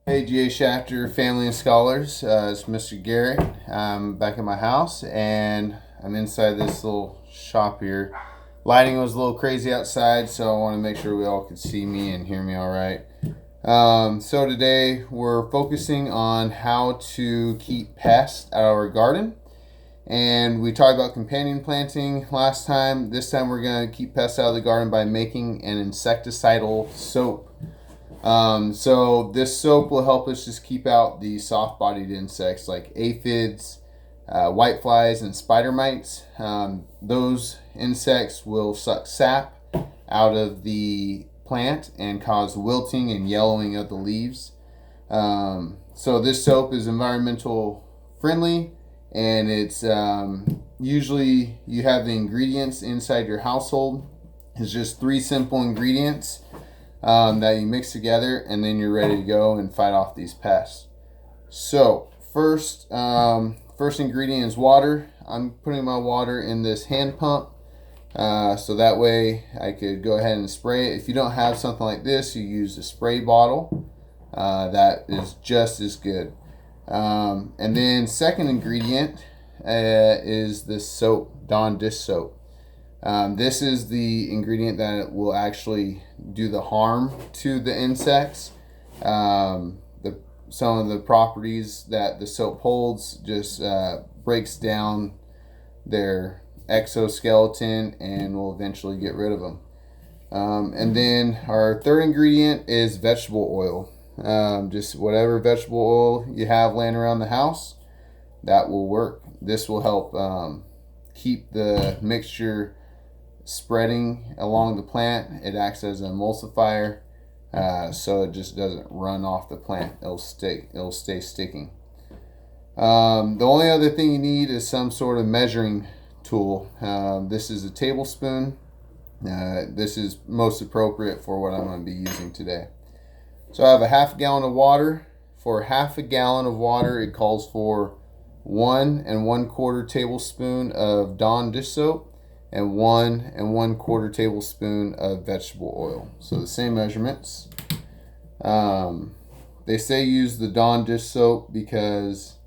Hey GA Shafter family and scholars, it's Mr. Garrett. I'm back at my house and I'm inside this little shop here. Lighting was a little crazy outside, so I want to make sure we all can see me and hear me all right. So today we're focusing on how to keep pests out of our garden. And we talked about companion planting last time. This time we're going to keep pests out of the garden by making an insecticidal soap. So this soap will help us just keep out the soft-bodied insects like aphids, whiteflies, and spider mites. Those insects will suck sap out of the plant and cause wilting and yellowing of the leaves. So this soap is environmental friendly, and it's usually you have the ingredients inside your household. It's just 3 simple ingredients that you mix together, and then you're ready to go and fight off these pests. So first ingredient is water. I'm putting my water in this hand pump, so that way I could go ahead and spray it. If you don't have something like this, you use a spray bottle. That is just as good. And then second ingredient is this soap, Dawn dish soap. This is the ingredient that will actually do the harm to the insects. Some of the properties that the soap holds just breaks down their exoskeleton and will eventually get rid of them. And then our third ingredient is vegetable oil. Just whatever vegetable oil you have laying around the house, that will work. This will help keep the mixture spreading along the plant. It acts as an emulsifier, so it just doesn't run off the plant. It'll stay sticking. The only other thing you need is some sort of measuring tool. This is a tablespoon. This is most appropriate for what I'm going to be using today. So I have a half gallon of water. For half a gallon of water, it calls for 1 1/4 tablespoon of Dawn dish soap and 1 1/4 tablespoon of vegetable oil. So the same measurements. They say use the Dawn dish soap because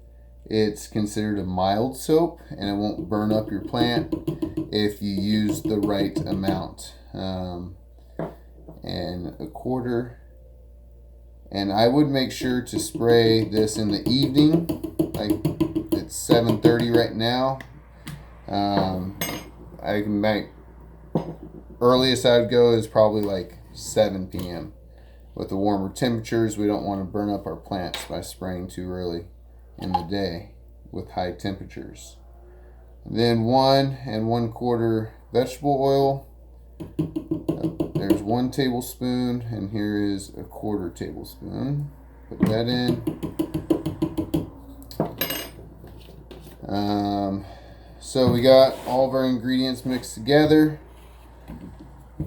it's considered a mild soap and it won't burn up your plant if you use the right amount. And 1/4. And I would make sure to spray this in the evening. Like it's 7:30 right now. I can make earliest I would go is probably like 7 p.m. With the warmer temperatures, we don't want to burn up our plants by spraying too early in the day with high temperatures. Then 1 1/4 vegetable oil. There's 1 tablespoon, and here is 1/4 tablespoon. Put that in. So we got all of our ingredients mixed together.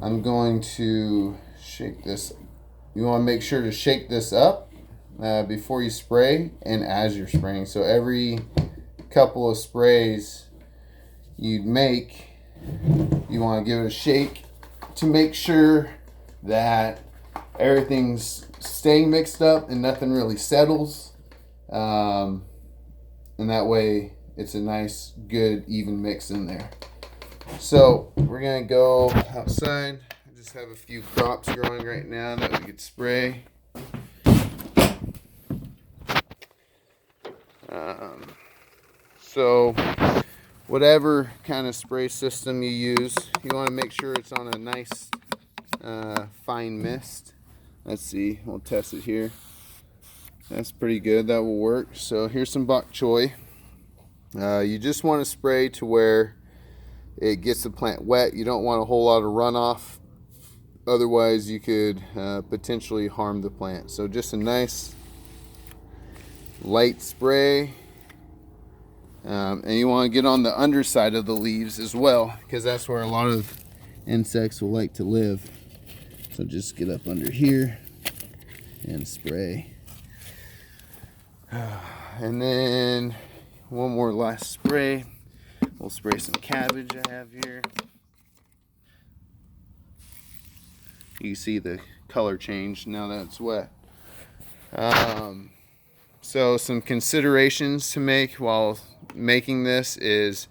I'm going to shake this. You want to make sure to shake this up before you spray and as you're spraying. So every couple of sprays you make, you want to give it a shake to make sure that everything's staying mixed up and nothing really settles. And that way it's a nice, good, even mix in there. So we're going to go outside. I just have a few crops growing right now that we could spray. So whatever kind of spray system you use, you want to make sure it's on a nice fine mist. Let's see, we'll test it here. That's pretty good, that will work. So here's some bok choy. You just want to spray to where it gets the plant wet. You don't want a whole lot of runoff, otherwise you could potentially harm the plant. So just a nice light spray. And you want to get on the underside of the leaves as well, because that's where a lot of insects will like to live. So just get up under here and spray. And then one more last spray. We'll spray some cabbage I have here. You can see the color change now that it's wet. So some considerations to make while making this is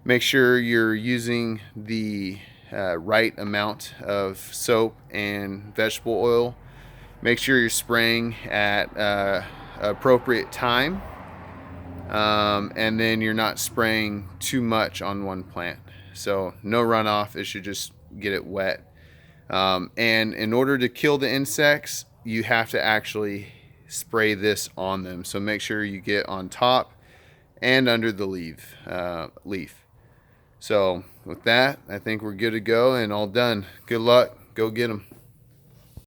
make sure you're using the right amount of soap and vegetable oil. Make sure you're spraying at appropriate time, and then you're not spraying too much on one plant. So no runoff, it should just get it wet. And in order to kill the insects, you have to actually spray this on them. So make sure you get on top and under the leaf. So with that, I think we're good to go and all done. Good luck. Go get them.